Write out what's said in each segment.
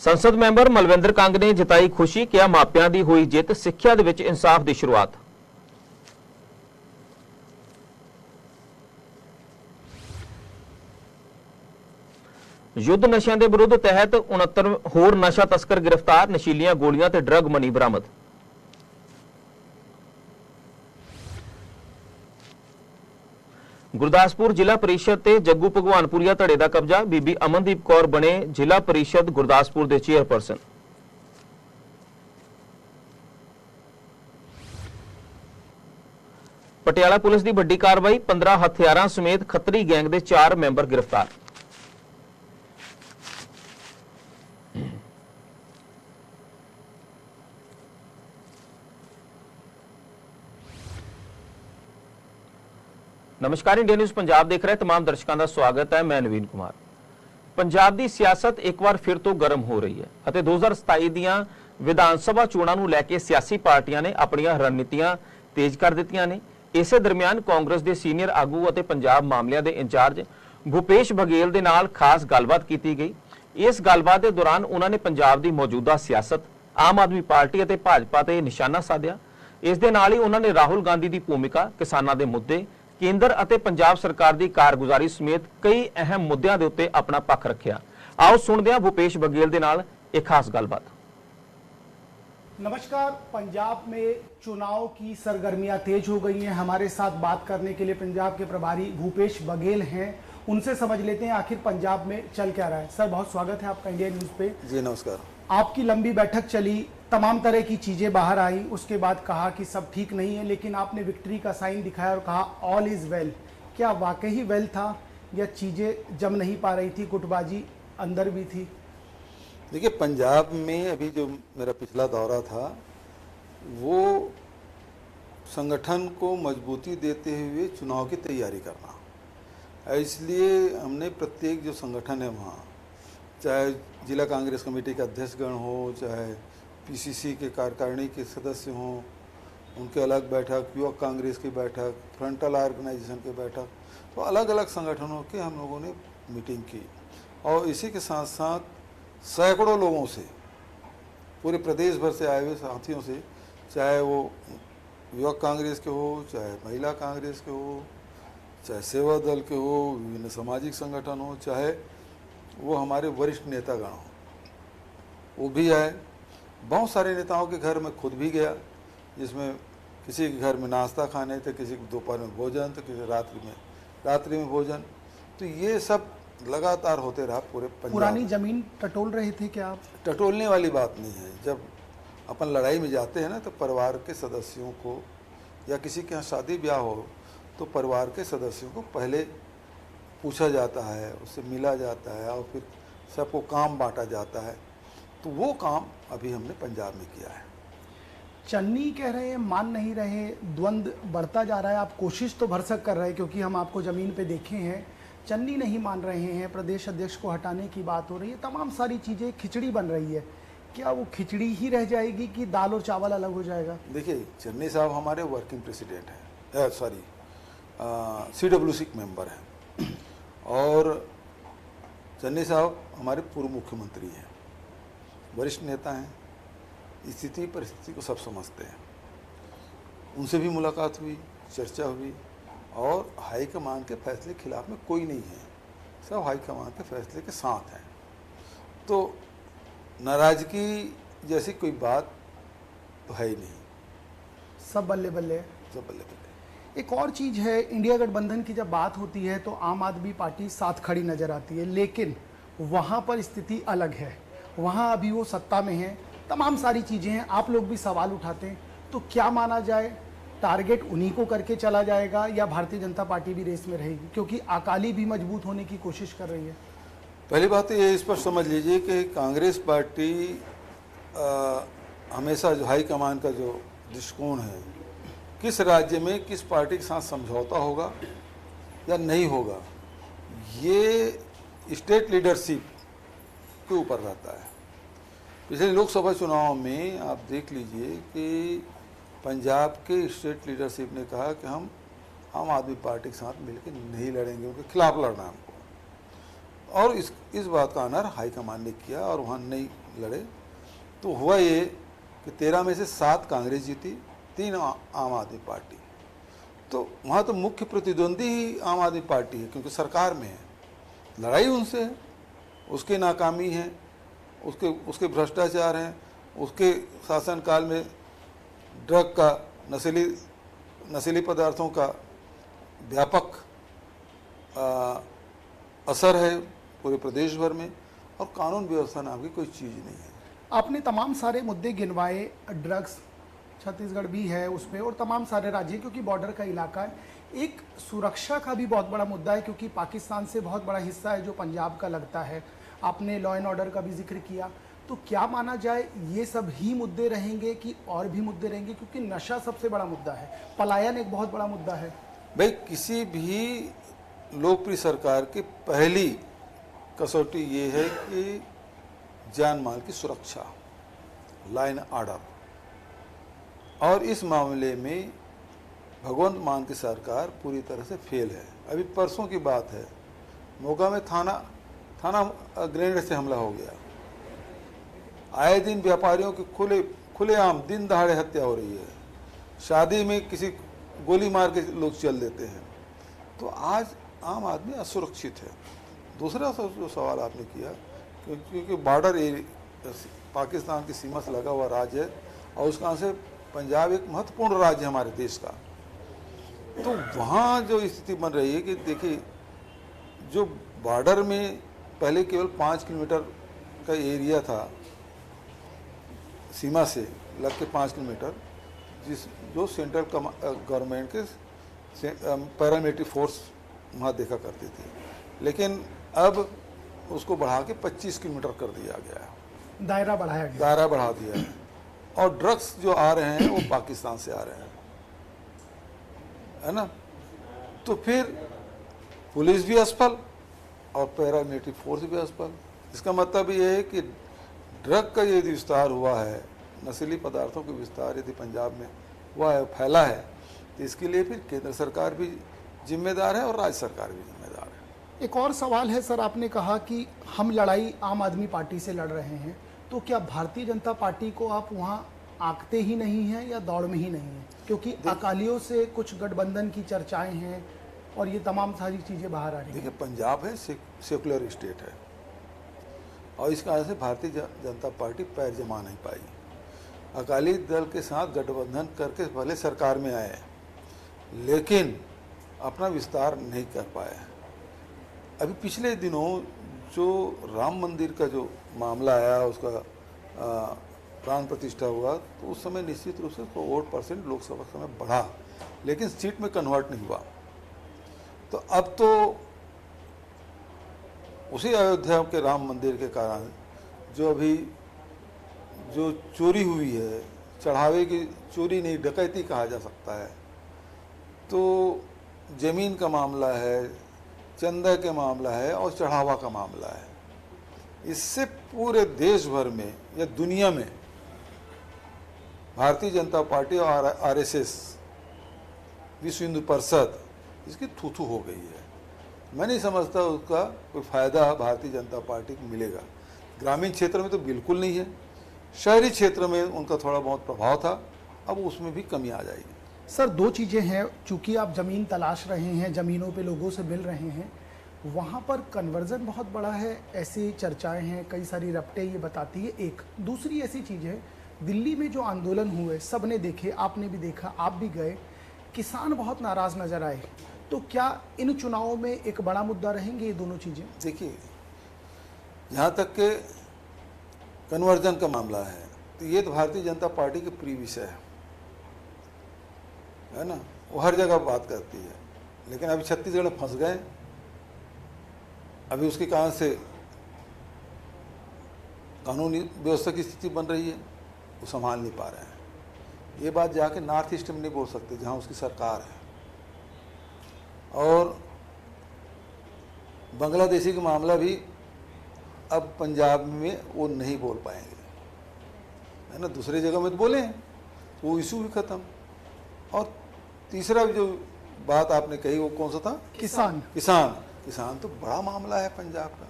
संसद मैंबर मलविंदर कंग ने जताई खुशी, किया मापियां दी हुई जित, सिक्ख्या दे विच इंसाफ दी शुरुआत। युद्ध नशियां दे विरुद्ध तहत 69 होर नशा तस्कर गिरफ्तार, नशीलियां गोलियां ते ड्रग मनी बरामद। गुरदासपुर जिला परिषद ते जग्गू भगवानपुरिया धड़े का कब्जा, बीबी अमनदीप कौर बने जिला परिषद गुरदासपुर के चेयरपर्सन। पटियाला पुलिस की बड़ी कार्रवाई, 15 हथियारों समेत खतरी गैंग के 4 मैंबर गिरफ्तार। नमस्कार, इंडिया न्यूज़ पंजाब देख रहे तमाम दर्शकों का स्वागत है। मैं नवीन कुमार। पंजाब की सियासत एक बार फिर तो गर्म हो रही है और 2027 ਦੀਆਂ विधान सभा चोणां ਨੂੰ ਲੈ ਕੇ सियासी पार्टियां ने अपनियां रणनीतियां तेज कर ਦਿੱਤੀਆਂ ਨੇ। ਇਸੇ ਦਰਮਿਆਨ ਕਾਂਗਰਸ ਦੇ ਸੀਨੀਅਰ ਆਗੂ ਅਤੇ ਪੰਜਾਬ ਮਾਮਲਿਆਂ ਦੇ ਇੰਚਾਰਜ ਭੁਪੇਸ਼ ਬਘੇਲ ਦੇ ਨਾਲ ਖਾਸ ਗੱਲਬਾਤ ਕੀਤੀ ਗਈ। ਇਸ ਗੱਲਬਾਤ ਦੇ ਦੌਰਾਨ ਉਹਨਾਂ ਨੇ ਪੰਜਾਬ ਦੀ ਮੌਜੂਦਾ ਸਿਆਸਤ, ਆਮ ਆਦਮੀ ਪਾਰਟੀ ਅਤੇ ਭਾਜਪਾ ਤੇ ਨਿਸ਼ਾਨਾ ਸਾਧਿਆ। ਇਸ ਦੇ ਨਾਲ ਹੀ ਉਹਨਾਂ ਨੇ ਰਾਹੁਲ ਗਾਂਧੀ ਦੀ ਭੂਮਿਕਾ, ਕਿਸਾਨਾਂ ਦੇ ਮੁੱਦੇ, केंद्र ਅਤੇ पंजाब सरकार की कारगुजारी समेत कई अहम मुद्दों के उत्ते अपना पक्ष रखा। आओ सुनते हैं भूपेश बघेल के नाल एक खास गलबात। नमस्कार। पंजाब में चुनाव की सरगर्मियां तेज हो गई हैं। हमारे साथ बात करने के लिए पंजाब के प्रभारी भूपेश बघेल हैं। उनसे समझ लेते हैं आखिर पंजाब में चल क्या रहा है। सर, बहुत स्वागत है आपका इंडिया न्यूज़ पे। जी नमस्कार। आपकी लंबी बैठक चली, तमाम तरह की चीज़ें बाहर आई, उसके बाद कहा कि सब ठीक नहीं है, लेकिन आपने विक्ट्री का साइन दिखाया और कहा ऑल इज़ वेल। क्या वाकई वेल था या चीज़ें जम नहीं पा रही थी, गुटबाजी अंदर भी थी? देखिए, पंजाब में अभी जो मेरा पिछला दौरा था वो संगठन को मजबूती देते हुए चुनाव की तैयारी करना, इसलिए हमने प्रत्येक जो संगठन है वहाँ, चाहे जिला कांग्रेस कमेटी के अध्यक्षगण हो, चाहे पीसीसी के कार्यकारिणी के सदस्य हों, उनके अलग बैठक, युवक कांग्रेस की बैठक, फ्रंटल ऑर्गेनाइजेशन की बैठक, तो अलग अलग संगठनों के हम लोगों ने मीटिंग की। और इसी के साथ साथ सैकड़ों लोगों से, पूरे प्रदेश भर से आए हुए साथियों से, चाहे वो युवक कांग्रेस के हो, चाहे महिला कांग्रेस के हो, चाहे सेवा दल के हो, विभिन्न सामाजिक संगठन हो, चाहे वो हमारे वरिष्ठ नेतागण हों, वो भी आए। बहुत सारे नेताओं के घर में खुद भी गया, जिसमें किसी के घर में नाश्ता खाने थे, किसी को दोपहर में भोजन, तो किसी रात्रि में भोजन। तो ये सब लगातार होते रहा पूरे पंजाब। पुरानी जमीन टटोल रहे थे क्या आप? टटोलने वाली बात नहीं है। जब अपन लड़ाई में जाते हैं ना, तो परिवार के सदस्यों को, या किसी के यहाँ शादी ब्याह हो तो परिवार के सदस्यों को पहले पूछा जाता है, उससे मिला जाता है और फिर सबको काम बांटा जाता है। तो वो काम अभी हमने पंजाब में किया है। चन्नी कह रहे हैं, मान नहीं रहे, द्वंद्व बढ़ता जा रहा है। आप कोशिश तो भरसक कर रहे हैं क्योंकि हम आपको ज़मीन पे देखे हैं। चन्नी नहीं मान रहे हैं, प्रदेश अध्यक्ष को हटाने की बात हो रही है, तमाम सारी चीज़ें, खिचड़ी बन रही है। क्या वो खिचड़ी ही रह जाएगी कि दाल और चावल अलग हो जाएगा? देखिए, चन्नी साहब हमारे वर्किंग प्रेसिडेंट हैं, CWC मेंबर हैं, और चन्नी साहब हमारे पूर्व मुख्यमंत्री हैं, वरिष्ठ नेता हैं, स्थिति परिस्थिति को सब समझते हैं। उनसे भी मुलाकात हुई, चर्चा हुई, और हाईकमान के फैसले के खिलाफ में कोई नहीं है, सब हाईकमान के फैसले के साथ हैं। तो नाराज़गी जैसी कोई बात तो है ही नहीं, सब बल्ले बल्ले, सब बल्ले बल्ले। एक और चीज़ है, इंडिया गठबंधन की जब बात होती है तो आम आदमी पार्टी साथ खड़ी नज़र आती है, लेकिन वहाँ पर स्थिति अलग है। वहाँ अभी वो सत्ता में है, तमाम सारी चीज़ें हैं, आप लोग भी सवाल उठाते हैं। तो क्या माना जाए, टारगेट उन्हीं को करके चला जाएगा या भारतीय जनता पार्टी भी रेस में रहेगी? क्योंकि अकाली भी मजबूत होने की कोशिश कर रही है। पहली बात तो ये स्पष्ट समझ लीजिए कि कांग्रेस पार्टी हमेशा जो हाईकमान का जो दृष्टिकोण है, किस राज्य में किस पार्टी के साथ समझौता होगा या नहीं होगा, ये स्टेट लीडरशिप के ऊपर रहता है। पिछले लोकसभा चुनाव में आप देख लीजिए कि पंजाब के स्टेट लीडरशिप ने कहा कि हम आम आदमी पार्टी के साथ मिलकर नहीं लड़ेंगे, उनके खिलाफ लड़ना है हमको। और इस बात का ऑनर हाईकमान ने किया और वहाँ नहीं लड़े। तो हुआ ये कि 13 में से 7 कांग्रेस जीती, 3 आम आदमी पार्टी। तो वहाँ तो मुख्य प्रतिद्वंदी ही आम आदमी पार्टी है, क्योंकि सरकार में है, लड़ाई उनसे है, उसकी नाकामी है, उसके भ्रष्टाचार हैं, उसके शासनकाल में ड्रग का, नशीली पदार्थों का व्यापक असर है पूरे प्रदेश भर में, और कानून व्यवस्था नाम की कोई चीज़ नहीं है। आपने तमाम सारे मुद्दे गिनवाए, ड्रग्स छत्तीसगढ़ भी है उसमें और तमाम सारे राज्य, क्योंकि बॉर्डर का इलाका है। एक सुरक्षा का भी बहुत बड़ा मुद्दा है, क्योंकि पाकिस्तान से बहुत बड़ा हिस्सा है जो पंजाब का लगता है। आपने लॉ एंड ऑर्डर का भी जिक्र किया, तो क्या माना जाए ये सब ही मुद्दे रहेंगे कि और भी मुद्दे रहेंगे? क्योंकि नशा सबसे बड़ा मुद्दा है, पलायन एक बहुत बड़ा मुद्दा है। भाई, किसी भी लोकप्रिय सरकार की पहली कसौटी ये है कि जान माल की सुरक्षा, लॉ एंड ऑर्डर, और इस मामले में भगवंत मान की सरकार पूरी तरह से फेल है। अभी परसों की बात है, मोगा में थाना ग्रेनेड से हमला हो गया। आए दिन व्यापारियों की खुलेआम दिन दहाड़े हत्या हो रही है। शादी में किसी गोली मार के लोग चल देते हैं। तो आज आम आदमी असुरक्षित है। दूसरा जो सवाल आपने किया, क्योंकि बॉर्डर एरिया पाकिस्तान की सीमा से लगा हुआ राज्य है, और उसका से पंजाब एक महत्वपूर्ण राज्य है हमारे देश का। तो वहाँ जो स्थिति बन रही है कि देखिए, जो बॉर्डर में पहले केवल 5 किलोमीटर का एरिया था, सीमा से लग के 5 किलोमीटर, जो सेंट्रल गवर्नमेंट के पैरामिलिट्री फोर्स वहाँ देखा करती थी, लेकिन अब उसको बढ़ा के 25 किलोमीटर कर दिया गया है, दायरा बढ़ाया गया, दायरा बढ़ा दिया है। और ड्रग्स जो आ रहे हैं वो पाकिस्तान से आ रहे हैं, है ना। तो फिर पुलिस भी असफल और पैरामिलिट्री फोर्स भी असफल। इसका मतलब ये है कि ड्रग का यदि विस्तार हुआ है, नशीली पदार्थों का विस्तार यदि पंजाब में हुआ है, फैला है, तो इसके लिए फिर केंद्र सरकार भी जिम्मेदार है और राज्य सरकार भी जिम्मेदार है। एक और सवाल है सर, आपने कहा कि हम लड़ाई आम आदमी पार्टी से लड़ रहे हैं, तो क्या भारतीय जनता पार्टी को आप वहाँ आंकते ही नहीं हैं या दौड़ में ही नहीं हैं? क्योंकि अकालियों से कुछ गठबंधन की चर्चाएं हैं और ये तमाम सारी चीज़ें बाहर आ रही हैं। देखिए, पंजाब है सेकुलर स्टेट है, और इस कारण से भारतीय जनता पार्टी पैर जमा नहीं पाई। अकाली दल के साथ गठबंधन करके भले सरकार में आए, लेकिन अपना विस्तार नहीं कर पाए। अभी पिछले दिनों जो राम मंदिर का जो मामला आया, उसका प्राण प्रतिष्ठा हुआ, तो उस समय निश्चित रूप से वोट परसेंट लोकसभा समय बढ़ा, लेकिन सीट में कन्वर्ट नहीं हुआ। तो अब तो उसी अयोध्या के राम मंदिर के कारण जो अभी जो चोरी हुई है, चढ़ावे की चोरी नहीं, डकैती कहा जा सकता है, तो जमीन का मामला है, चंदा के मामला है और चढ़ावा का मामला है। इससे पूरे देश भर में या दुनिया में भारतीय जनता पार्टी और आरएसएस, विश्व हिंदू परिषद, इसकी थू-थू हो गई है। मैं नहीं समझता उसका कोई फ़ायदा भारतीय जनता पार्टी को मिलेगा। ग्रामीण क्षेत्र में तो बिल्कुल नहीं है, शहरी क्षेत्र में उनका थोड़ा बहुत प्रभाव था, अब उसमें भी कमी आ जाएगी। सर, दो चीज़ें हैं, चूंकि आप ज़मीन तलाश रहे हैं, ज़मीनों पे लोगों से मिल रहे हैं, वहाँ पर कन्वर्जन बहुत बड़ा है, ऐसी चर्चाएं हैं, कई सारी रपटें ये बताती है। एक दूसरी ऐसी चीज़ है, दिल्ली में जो आंदोलन हुए, सब ने देखे, आपने भी देखा, आप भी गए, किसान बहुत नाराज़ नज़र आए। तो क्या इन चुनावों में एक बड़ा मुद्दा रहेंगे ये दोनों चीज़ें? देखिए, जहाँ तक के कन्वर्जन का मामला है, तो ये तो भारतीय जनता पार्टी के प्रिय विषय है ना, वो हर जगह बात करती है। लेकिन अभी छत्तीसगढ़ में फंस गए, अभी उसके कारण से कानूनी व्यवस्था की स्थिति बन रही है, वो संभाल नहीं पा रहे हैं। ये बात जाके नॉर्थ ईस्ट में नहीं बोल सकते, जहाँ उसकी सरकार है। और बांग्लादेशी का मामला भी अब पंजाब में वो नहीं बोल पाएंगे, है ना। दूसरी जगह में तो बोले हैं, वो इशू भी खत्म। और तीसरा जो बात आपने कही वो कौन सा था? किसान किसान तो बड़ा मामला है पंजाब का।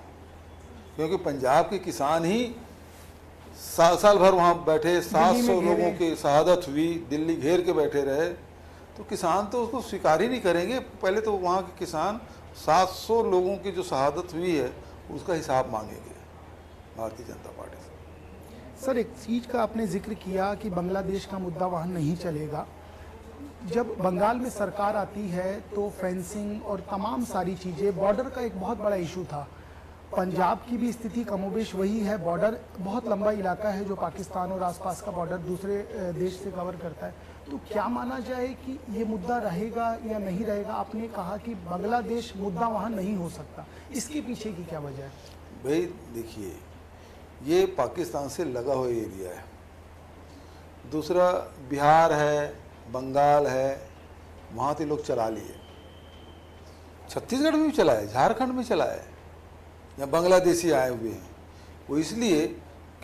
क्योंकि पंजाब के किसान ही साल भर वहाँ बैठे, 700 लोगों की शहादत हुई, दिल्ली घेर के बैठे रहे, तो किसान तो उसको स्वीकार ही नहीं करेंगे। पहले तो वहाँ के किसान 700 लोगों की जो शहादत हुई है उसका हिसाब मांगेंगे भारतीय जनता पार्टी से। सर, एक चीज़ का आपने जिक्र किया कि बांग्लादेश का मुद्दा वहाँ नहीं चलेगा। जब बंगाल में सरकार आती है तो फेंसिंग और तमाम सारी चीज़ें, बॉर्डर का एक बहुत बड़ा इशू था। पंजाब की भी स्थिति कमोबेश वही है। बॉर्डर बहुत लंबा इलाका है जो पाकिस्तान और आसपास का बॉर्डर दूसरे देश से कवर करता है। तो क्या माना जाए कि ये मुद्दा रहेगा या नहीं रहेगा? आपने कहा कि बांग्लादेश मुद्दा वहाँ नहीं हो सकता, इसके पीछे की क्या वजह है? भाई देखिए, ये पाकिस्तान से लगा हुआ एरिया है। दूसरा बिहार है, बंगाल है, वहाँ से लोग चला लिए। छत्तीसगढ़ में भी चला है, झारखंड में चला है, या बांग्लादेशी आए हुए हैं। वो इसलिए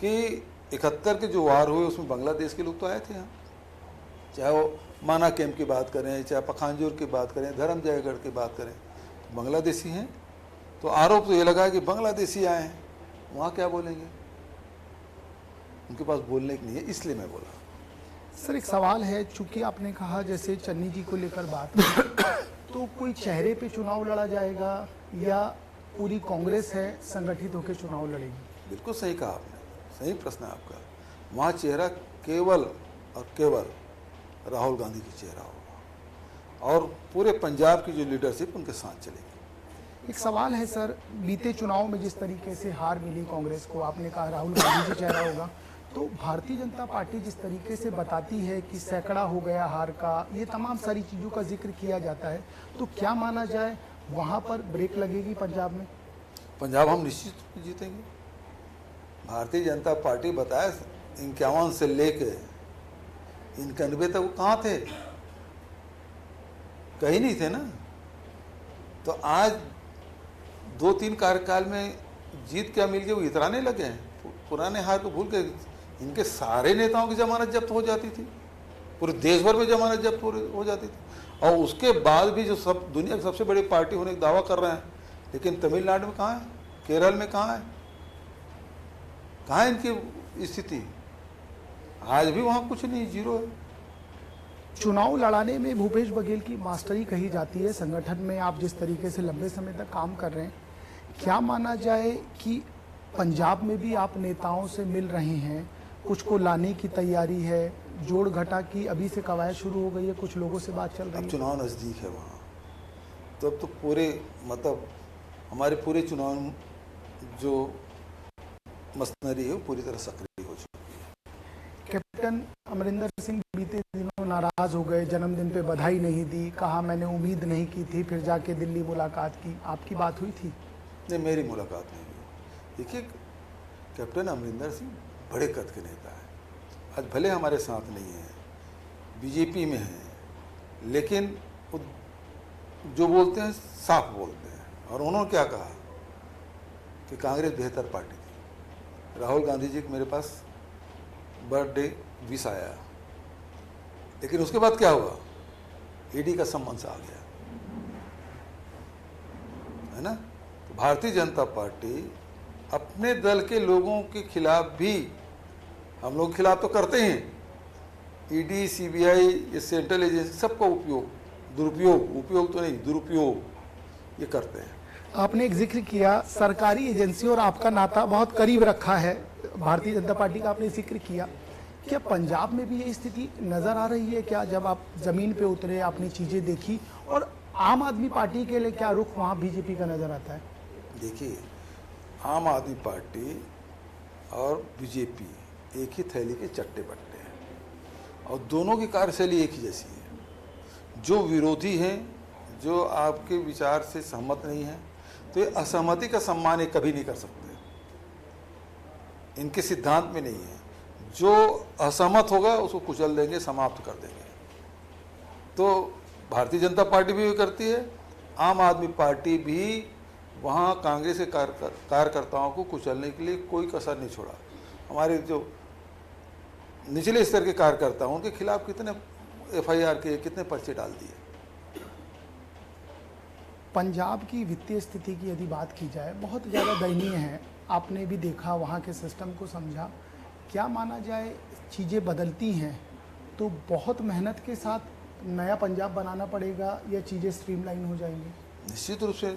कि 71 के जो वार हुए उसमें बांग्लादेश के लोग तो आए थे यहाँ। चाहे वो माना कैंप की बात करें, चाहे पखानजोर की बात करें, धर्मजयगढ़ की बात करें, तो बांग्लादेशी हैं। तो आरोप तो ये लगा कि बांग्लादेशी आए हैं, वहाँ क्या बोलेंगे? उनके पास बोलने की नहीं है, इसलिए मैं बोला। सर, एक सवाल है, चूंकि आपने कहा जैसे चन्नी जी को लेकर बात तो कोई चेहरे पे चुनाव लड़ा जाएगा या पूरी कांग्रेस है संगठित होकर चुनाव लड़ेगी? बिल्कुल सही कहा आपने, सही प्रश्न है आपका। वहाँ चेहरा केवल और केवल राहुल गांधी की चेहरा होगा और पूरे पंजाब की जो लीडरशिप उनके साथ चलेगी। एक सवाल है सर, बीते चुनाव में जिस तरीके से हार मिली कांग्रेस को, आपने कहा राहुल गांधी जी चेहरा होगा, तो भारतीय जनता पार्टी जिस तरीके से बताती है कि सैकड़ा हो गया हार का, ये तमाम सारी चीज़ों का जिक्र किया जाता है, तो क्या माना जाए वहाँ पर ब्रेक लगेगी पंजाब में? पंजाब हम निश्चित रूप से जीतेंगे। भारतीय जनता पार्टी बताया 51 से लेके 91 तक वो कहाँ थे? कहीं नहीं थे ना। तो आज 2-3 कार्यकाल में जीत क्या मिल गई, वो इतराने लगे हैं। पुराने हार को भूल के इनके सारे नेताओं की जमानत जब्त हो जाती थी, पूरे देश भर में जमानत जब्त हो जाती थी, और उसके बाद भी जो सब दुनिया की सबसे बड़ी पार्टी होने का दावा कर रहे हैं, लेकिन तमिलनाडु में कहाँ है, केरल में कहाँ है इनकी स्थिति? आज भी वहाँ कुछ नहीं, जीरो है। चुनाव लड़ाने में भूपेश बघेल की मास्टरी कही जाती है। संगठन में आप जिस तरीके से लंबे समय तक काम कर रहे हैं, क्या माना जाए कि पंजाब में भी आप नेताओं से मिल रहे हैं, कुछ को लाने की तैयारी है, जोड़ घटा की अभी से कवायद शुरू हो गई है, कुछ लोगों से बात चल रही अब है? चुनाव नज़दीक है वहाँ, तो अब तो पूरे मतलब हमारे पूरे चुनाव जो मशीनरी है वो पूरी तरह सक्रिय हो चुकी है। कैप्टन अमरिंदर सिंह बीते दिनों नाराज हो गए, जन्मदिन पे बधाई नहीं दी, कहा मैंने उम्मीद नहीं की थी, फिर जाके दिल्ली मुलाकात की। आपकी बात हुई थी? नहीं, मेरी मुलाकात नहीं हुई। देखिए, कैप्टन अमरिंदर सिंह बड़े कद के नेता है। आज भले हमारे साथ नहीं है, बीजेपी में है, लेकिन वो जो बोलते हैं साफ बोलते हैं। और उन्होंने क्या कहा कि कांग्रेस बेहतर पार्टी थी। राहुल गांधी जी को मेरे पास बर्थडे विश आया, लेकिन उसके बाद क्या हुआ? ईडी का सम्मन्स आ गया, है ना। तो भारतीय जनता पार्टी अपने दल के लोगों के खिलाफ भी, हम लोग खिलाफ तो करते हैं, ईडी, सीबीआई, ये सेंट्रल एजेंसी, सबका उपयोग तो नहीं, दुरुपयोग ये करते हैं। आपने एक जिक्र किया सरकारी एजेंसी और आपका नाता बहुत करीब रखा है भारतीय जनता पार्टी का, आपने जिक्र किया। क्या पंजाब में भी ये स्थिति नजर आ रही है क्या? जब आप जमीन पे उतरे, आपने चीजें देखी, और आम आदमी पार्टी के लिए क्या रुख वहाँ बीजेपी का नजर आता है? देखिए, आम आदमी पार्टी और बीजेपी एक ही थैली के चट्टे बट्टे हैं, और दोनों की कार्यशैली एक ही जैसी है। जो विरोधी हैं, जो आपके विचार से सहमत नहीं हैं, तो ये असहमति का सम्मान ये कभी नहीं कर सकते, इनके सिद्धांत में नहीं है। जो असहमत होगा उसको कुचल देंगे, समाप्त कर देंगे। तो भारतीय जनता पार्टी भी करती है, आम आदमी पार्टी भी वहाँ कांग्रेस के कार्यकर्ताओं को कुचलने के लिए कोई कसर नहीं छोड़ा। हमारे जो निचले स्तर के कार्यकर्ता हैं उनके खिलाफ कितने FIR के, कितने पर्चे डाल दिए। पंजाब की वित्तीय स्थिति की यदि बात की जाए बहुत ज़्यादा दयनीय है। आपने भी देखा, वहाँ के सिस्टम को समझा। क्या माना जाए, चीज़ें बदलती हैं तो बहुत मेहनत के साथ नया पंजाब बनाना पड़ेगा या चीज़ें स्ट्रीमलाइन हो जाएंगी? निश्चित रूप से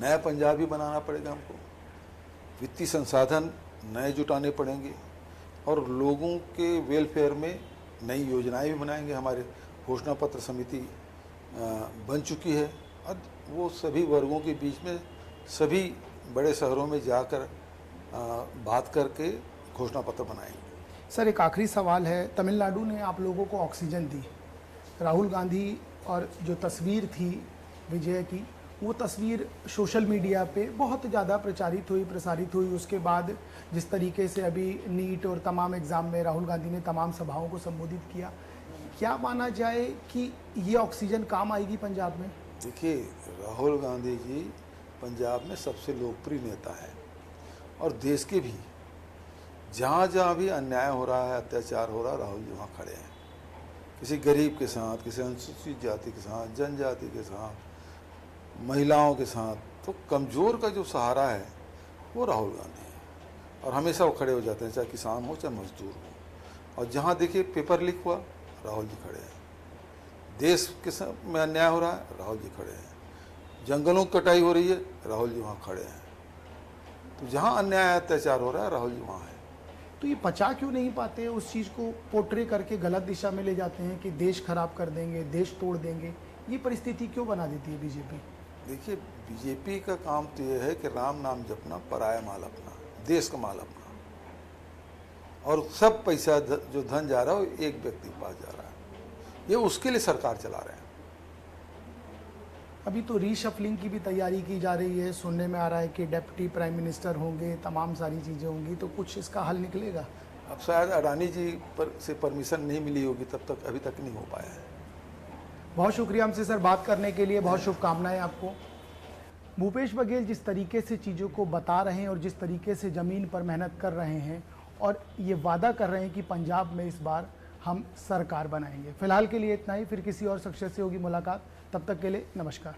नया पंजाब ही बनाना पड़ेगा हमको। वित्तीय संसाधन नए जुटाने पड़ेंगे और लोगों के वेलफेयर में नई योजनाएं भी बनाएंगे। हमारे घोषणा पत्र समिति बन चुकी है और वो सभी वर्गों के बीच में सभी बड़े शहरों में जाकर बात करके घोषणा पत्र बनाएंगे। सर, एक आखिरी सवाल है। तमिलनाडु ने आप लोगों को ऑक्सीजन दी। राहुल गांधी और जो तस्वीर थी विजय की, वो तस्वीर सोशल मीडिया पे बहुत ज़्यादा प्रसारित हुई। उसके बाद जिस तरीके से अभी नीट और तमाम एग्ज़ाम में राहुल गांधी ने तमाम सभाओं को संबोधित किया, क्या माना जाए कि ये ऑक्सीजन काम आएगी पंजाब में? देखिए, राहुल गांधी जी पंजाब में सबसे लोकप्रिय नेता है और देश के भी। जहाँ जहाँ भी अन्याय हो रहा है, अत्याचार हो रहा है, राहुल जी वहाँ खड़े हैं। किसी गरीब के साथ, किसी अनुसूचित जाति के साथ, जनजाति के साथ, महिलाओं के साथ, तो कमज़ोर का जो सहारा है वो राहुल गांधी है और हमेशा वो खड़े हो जाते हैं, चाहे किसान हो चाहे मजदूर हो। और जहाँ देखिए पेपर लीक हुआ, राहुल जी खड़े हैं। देश के में अन्याय हो रहा है, राहुल जी खड़े हैं। जंगलों की कटाई हो रही है, राहुल जी वहाँ खड़े हैं। तो जहाँ अन्याय अत्याचार हो रहा है, राहुल जी वहाँ है। तो ये पचा क्यों नहीं पाते? उस चीज़ को पोर्ट्रे करके गलत दिशा में ले जाते हैं कि देश खराब कर देंगे, देश तोड़ देंगे। ये परिस्थिति क्यों बना देती है बीजेपी? देखिए, बीजेपी का काम तो ये है कि राम नाम जपना, पराया माल अपना, देश का माल अपना। और सब पैसा जो धन जा रहा है वो एक व्यक्ति के पास जा रहा है। ये उसके लिए सरकार चला रहे हैं। अभी तो रीशफलिंग की भी तैयारी की जा रही है। सुनने में आ रहा है कि डेप्यूटी प्राइम मिनिस्टर होंगे, तमाम सारी चीज़ें होंगी। तो कुछ इसका हल निकलेगा? अब शायद अडानी जी से परमिशन नहीं मिली होगी, तब तक अभी तक नहीं हो पाया है। बहुत शुक्रिया हमसे सर बात करने के लिए। बहुत शुभकामनाएं आपको। भूपेश बघेल जिस तरीके से चीज़ों को बता रहे हैं और जिस तरीके से ज़मीन पर मेहनत कर रहे हैं और ये वादा कर रहे हैं कि पंजाब में इस बार हम सरकार बनाएंगे। फिलहाल के लिए इतना ही। फिर किसी और शख्सियत से होगी मुलाकात। तब तक के लिए नमस्कार।